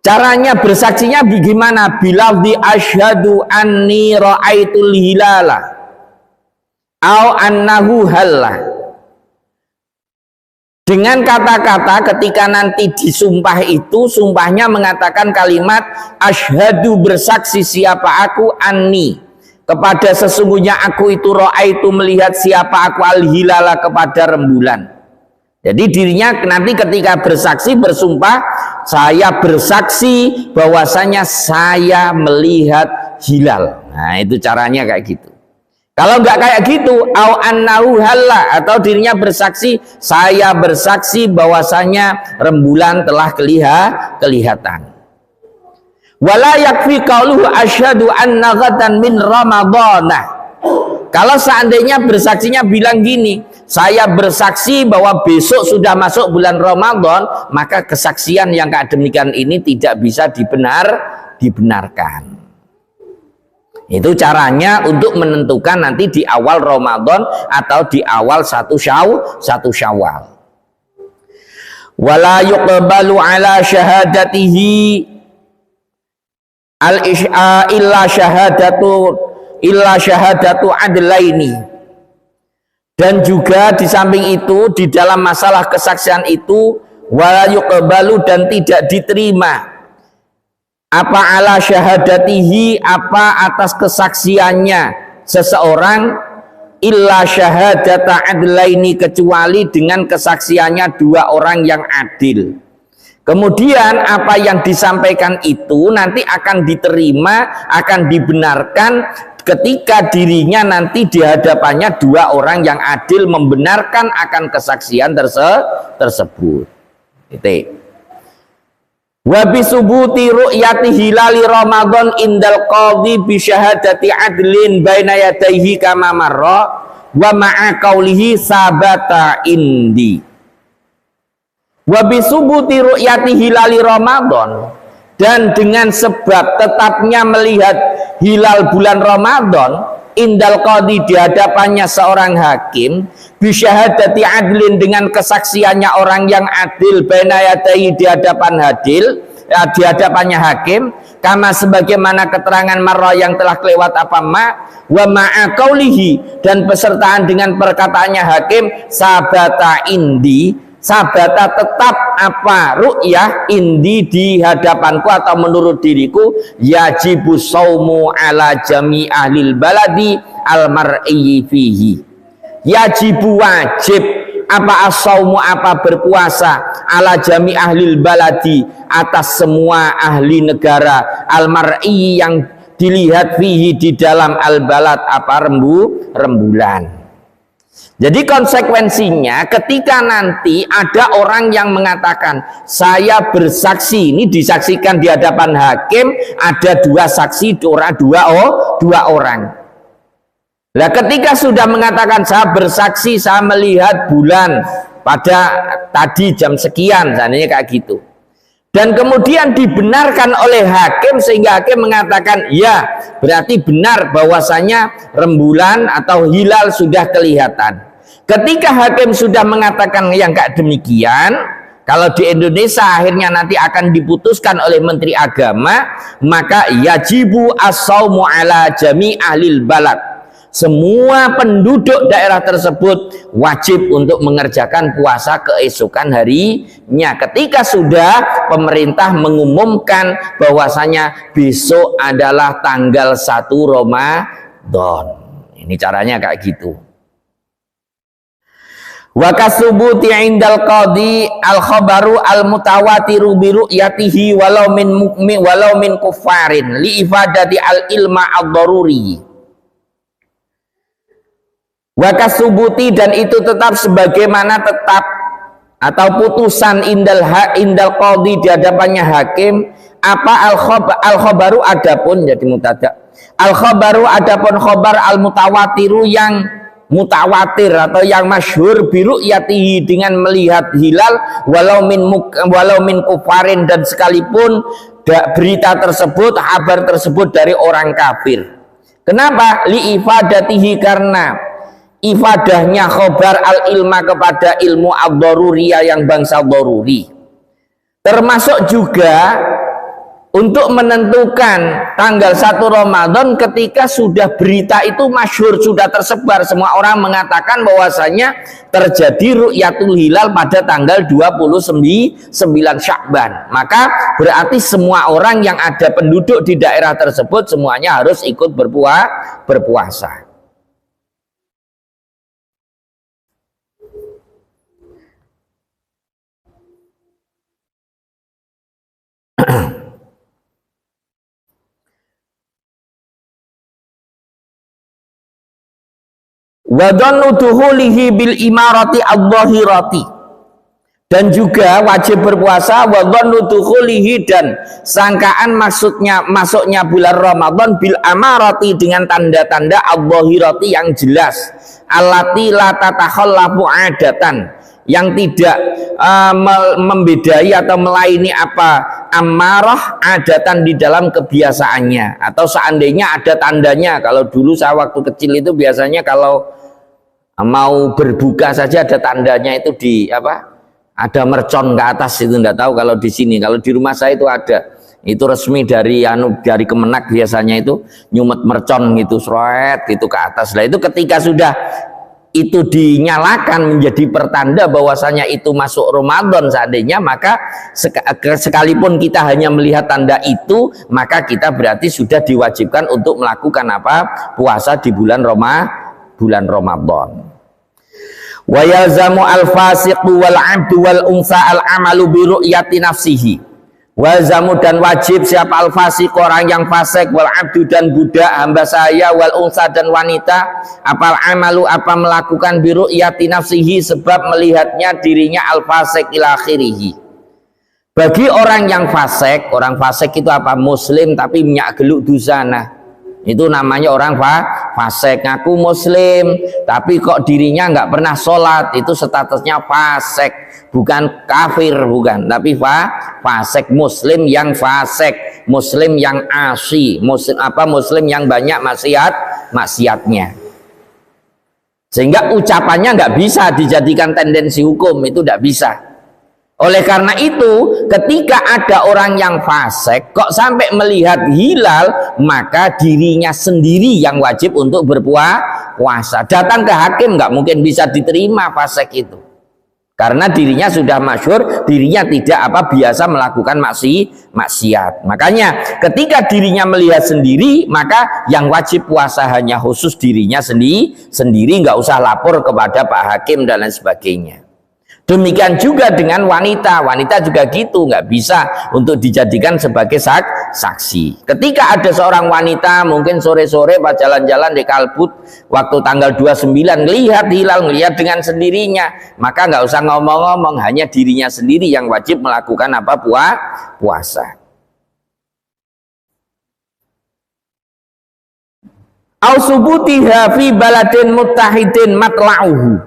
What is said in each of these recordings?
Caranya bersaksinya bagaimana? Bilafzi asyhadu anni ra'aitul hilala au annahu halla. Dengan kata-kata ketika nanti disumpah itu, sumpahnya mengatakan kalimat asyhadu, bersaksi siapa aku, anni, kepada sesungguhnya aku itu, ra'aitu, melihat siapa aku, al hilala, kepada rembulan. Jadi dirinya nanti ketika bersaksi, bersumpah, saya bersaksi bahwasanya saya melihat hilal. Nah itu caranya kayak gitu. Kalau nggak kayak gitu, au annahu halla, atau dirinya bersaksi, saya bersaksi bahwasanya rembulan telah kelihatan. Wala yakfi qauluhu asyhadu anna ghadan min ramadhanah. Kalau seandainya bersaksinya bilang gini, saya bersaksi bahwa besok sudah masuk bulan Ramadan, maka kesaksian yang kayak demikian ini tidak bisa dibenarkan. Itu caranya untuk menentukan nanti di awal Ramadan atau di awal satu Syawal. Wala yuqbalu ala syahadatihi al-is'a illa syahadatu adlaini. Dan juga di samping itu, di dalam masalah kesaksian itu, wala yuqbalu, dan tidak diterima, apa ala syahadatihi, apa atas kesaksiannya seseorang, illa syahadata adlaini, kecuali dengan kesaksiannya dua orang yang adil. Kemudian apa yang disampaikan itu nanti akan diterima, akan dibenarkan ketika dirinya nanti di hadapannya dua orang yang adil membenarkan akan kesaksian tersebut. Itu. Wa bisubuti ru'yati hilali Ramadan indal qadhi bi syahadati adlin baina yadayhi kama marra wa ma'a qaulihi sabata indi. Wa bisubuti ru'yati hilali Ramadan, dan dengan sebab tetapnya melihat hilal bulan Ramadan indal qadhi, di hadapannya seorang hakim, bi syahadati adlin, dengan kesaksiannya orang yang adil, baina yadayhi, di hadapannya hakim, kama sebagaimana keterangan marra yang telah kelewat apa wa ma'a qaulihi, dan pesertaan dengan perkataannya hakim, sabata indi, sabata tetap apa, ru'yah, indi, di hadapanku atau menurut diriku, yajibu saumu ala jami ahlil baladi al mar'i fihi. Yajibu, wajib, apa as-saumu, apa berpuasa, ala jami ahlil baladi, atas semua ahli negara, al mar'i, yang dilihat, fihi, di dalam al balad, apa rembulan. Jadi konsekuensinya ketika nanti ada orang yang mengatakan saya bersaksi, ini disaksikan di hadapan hakim, ada dua saksi, dua orang. Nah ketika sudah mengatakan saya bersaksi, saya melihat bulan pada tadi jam sekian, seandainya kayak gitu, dan kemudian dibenarkan oleh hakim sehingga hakim mengatakan ya, berarti benar bahwasanya rembulan atau hilal sudah kelihatan. Ketika hakim sudah mengatakan yang kayak demikian, kalau di Indonesia akhirnya nanti akan diputuskan oleh Menteri Agama, maka yajibu as-saumu ala jami ahlil balad. Semua penduduk daerah tersebut wajib untuk mengerjakan puasa keesokan harinya ketika sudah pemerintah mengumumkan bahwasanya besok adalah tanggal 1 Ramadan. Ini caranya kayak gitu. Wa kasubuti indal qadi al khabaru al mutawatiru bi ru'yatihi walau min mukmin walau min kufarin li ifadati al ilma ad-daruri. Wa kasubuti, dan itu tetap sebagaimana tetap atau putusan indal qadi, di hadapannya hakim, apa al khabaru, adapun, jadi mutada, al khabaru, adapun khabar al mutawatiru, yang mutawatir atau yang masyhur, biru yatihi, dengan melihat hilal, walau min kufarin, dan sekalipun berita tersebut, kabar tersebut dari orang kafir. Kenapa? Li ifadatihi, karena ifadahnya khobar al ilma kepada ilmu ad-daruriyah, yang bangsa daruri. Termasuk juga untuk menentukan tanggal 1 Ramadan ketika sudah berita itu masyhur, sudah tersebar, semua orang mengatakan bahwasanya terjadi ru'yatul hilal pada tanggal 29 Sya'ban. Maka berarti semua orang yang ada penduduk di daerah tersebut semuanya harus ikut berpuasa. Wa dhannu duhulihi bil imarati adh-dhahirati, dan juga wajib berpuasa wa dhannu duhulihi, dan sangkaan masuknya bulan Ramadan bil amarati, dengan tanda-tanda adh-dhahirati yang jelas, allati la tatakhallafu adatan, yang tidak membedai atau melaini apa amarah adatan di dalam kebiasaannya, atau seandainya ada tandanya. Kalau dulu saya waktu kecil itu biasanya kalau mau berbuka saja ada tandanya itu di apa, ada mercon ke atas, itu enggak tahu kalau di sini. Kalau di rumah saya itu ada, itu resmi dari Kemenak, biasanya itu nyumet mercon gitu, seret gitu ke atas. Nah itu ketika sudah itu dinyalakan menjadi pertanda bahwasanya itu masuk Ramadan seandainya, maka sekalipun kita hanya melihat tanda itu, maka kita berarti sudah diwajibkan untuk melakukan apa, puasa di bulan Ramadan. Wa yalzamu al-fasiqu wal 'abdu wal unsa al-amalu bi ru'yati nafsihi. Walzamu, dan wajib siapa al-fasiq, orang yang fasik, wal 'abdu, dan budak hamba saya, wal unsa, dan wanita, apal amalu, apa melakukan bi ru'yati nafsihi, sebab melihatnya dirinya al-fasik ila akhirih. Bagi orang yang fasik, orang fasik itu apa, muslim tapi minyak geluk dusana, itu namanya orang fasik. Ngaku muslim tapi kok dirinya nggak pernah sholat, itu statusnya fasik, bukan kafir, bukan, tapi fasik. Muslim yang fasik, muslim yang asyi, muslim yang banyak maksiatnya, sehingga ucapannya nggak bisa dijadikan tendensi hukum, itu tidak bisa. Oleh karena itu, ketika ada orang yang fasik kok sampai melihat hilal, maka dirinya sendiri yang wajib untuk berpuasa. Datang ke hakim nggak mungkin bisa diterima fasik itu, karena dirinya sudah masyhur, dirinya tidak biasa melakukan maksiat. Makanya ketika dirinya melihat sendiri, maka yang wajib puasa hanya khusus dirinya sendiri, nggak usah lapor kepada Pak Hakim dan lain sebagainya. Demikian juga dengan wanita juga gitu, nggak bisa untuk dijadikan sebagai saksi. Ketika ada seorang wanita mungkin sore-sore pas jalan-jalan di Kalbut waktu tanggal 29 ngelihat hilal, ngelihat dengan sendirinya, maka nggak usah ngomong-ngomong, hanya dirinya sendiri yang wajib melakukan apa, puasa. Au subutiha fi baladin muttahidin matla'uhu,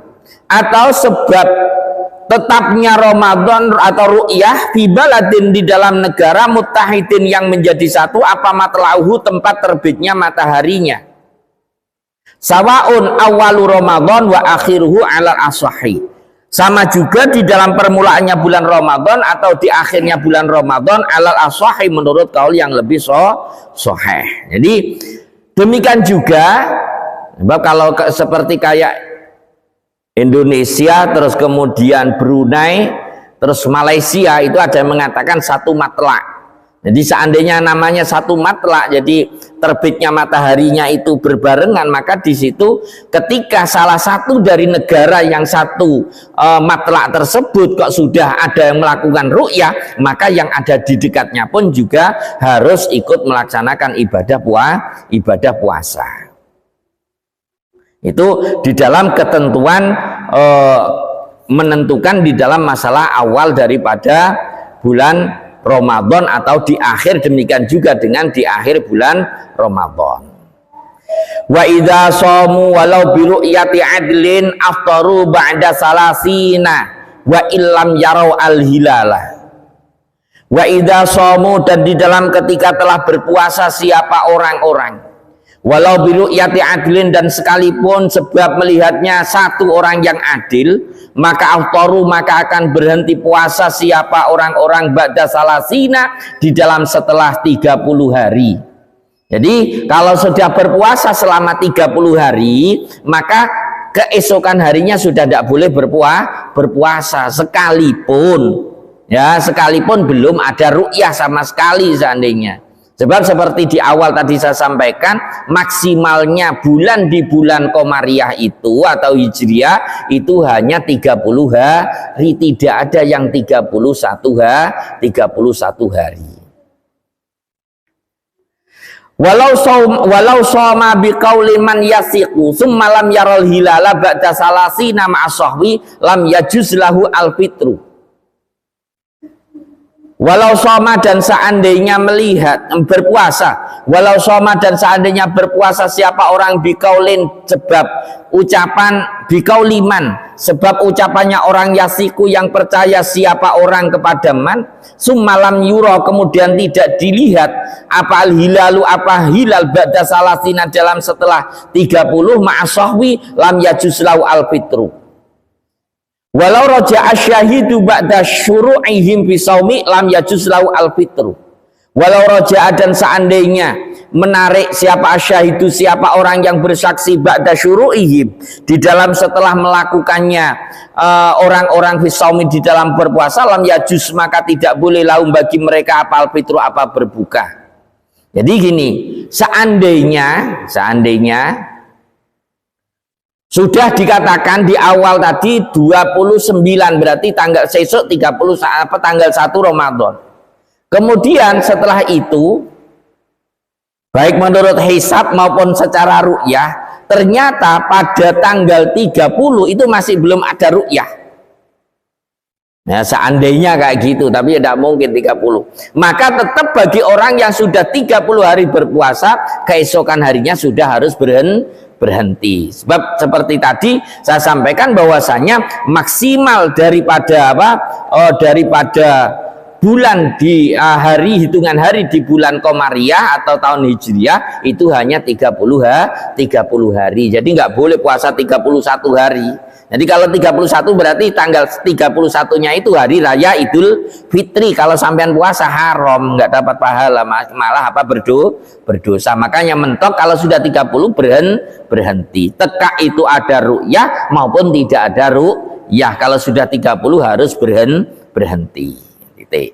atau sebab tetapnya Ramadan atau ru'yah fi baladin, di dalam negara, muttahidin yang menjadi satu, apa matla'uhu, tempat terbitnya mataharinya. Sawaun awalu Ramadan wa akhiruhu alal asahi, sama juga di dalam permulaannya bulan Ramadan atau di akhirnya bulan Ramadan, alal asahi, menurut kaul yang lebih sahih. Jadi demikian juga kalau seperti kayak Indonesia, terus kemudian Brunei, terus Malaysia, itu ada yang mengatakan satu matlak. Jadi seandainya namanya satu matlak, jadi terbitnya mataharinya itu berbarengan, maka di situ ketika salah satu dari negara yang satu matlak tersebut kok sudah ada yang melakukan ru'yah, maka yang ada di dekatnya pun juga harus ikut melaksanakan ibadah puasa. Itu di dalam ketentuan menentukan di dalam masalah awal daripada bulan Ramadan atau di akhir, demikian juga dengan di akhir bulan Ramadan. Wa idza shamu walau bi ru'yati adlin aftaru ba'da salasina wa illam yarau al hilala. Wa idza shamu, dan di dalam ketika telah berpuasa siapa orang-orang, Walau biru'yati adlin, dan sekalipun sebab melihatnya satu orang yang adil, maka aftaru, maka akan berhenti puasa siapa orang-orang ba'da salasina, di dalam setelah 30 hari. Jadi kalau sudah berpuasa selama 30 hari, maka keesokan harinya sudah tidak boleh berpuasa sekalipun, ya, sekalipun belum ada ru'yah sama sekali seandainya. Sebab seperti di awal tadi saya sampaikan, maksimalnya bulan di bulan Komariah itu atau Hijriah itu hanya 30 hari, tidak ada yang 31 hari. Walau shoma biqauli man yasiqu summa lam yaral hilala ba'da salasina ma'a sahwi lam yajuz lahu al-fitru. Walau soma, dan seandainya melihat berpuasa, walau soma, dan seandainya berpuasa siapa orang biqaulin, sebab ucapan biqauliman, sebab ucapannya orang yasiku yang percaya siapa orang kepada man, summalam yuro, kemudian tidak dilihat apa al-hilalu, apa hilal ba'da salasina dalam setelah 30 ma'asahwi lam yajuz lahu al-fitru. Walau raja'a syahidu ba'da syuru'ihim fi shaumi lam yajuz lahu al-fitru. Walau raja'a, dan seandainya menarik siapa syahidu, siapa orang yang bersaksi ba'da syuru'ihim, di dalam setelah melakukannya orang-orang fi shaumi, di dalam berpuasa, lam yajuz, maka tidak boleh lahum bagi mereka apa al-fitru, apa berbuka. Jadi gini, seandainya sudah dikatakan di awal tadi 29, berarti tanggal sesuk 30 tanggal 1 Ramadan. Kemudian setelah itu baik menurut hisab maupun secara ru'yah, ternyata pada tanggal 30 itu masih belum ada ru'yah. Nah, seandainya kayak gitu, tapi tidak mungkin 30. Maka tetap bagi orang yang sudah 30 hari berpuasa, keesokan harinya sudah harus berhenti. Sebab seperti tadi saya sampaikan bahwasanya maksimal daripada daripada bulan di hitungan hari di bulan Komariah atau tahun Hijriah itu hanya 30 hari. Jadi nggak boleh puasa 31 hari. Jadi kalau 31 berarti tanggal 31-nya itu hari raya Idul Fitri. Kalau sampean puasa haram, nggak dapat pahala, malah berdosa. Makanya mentok kalau sudah 30 berhenti. Teka itu ada ru'yah maupun tidak ada ru'yah. Kalau sudah 30 harus berhenti. Titik.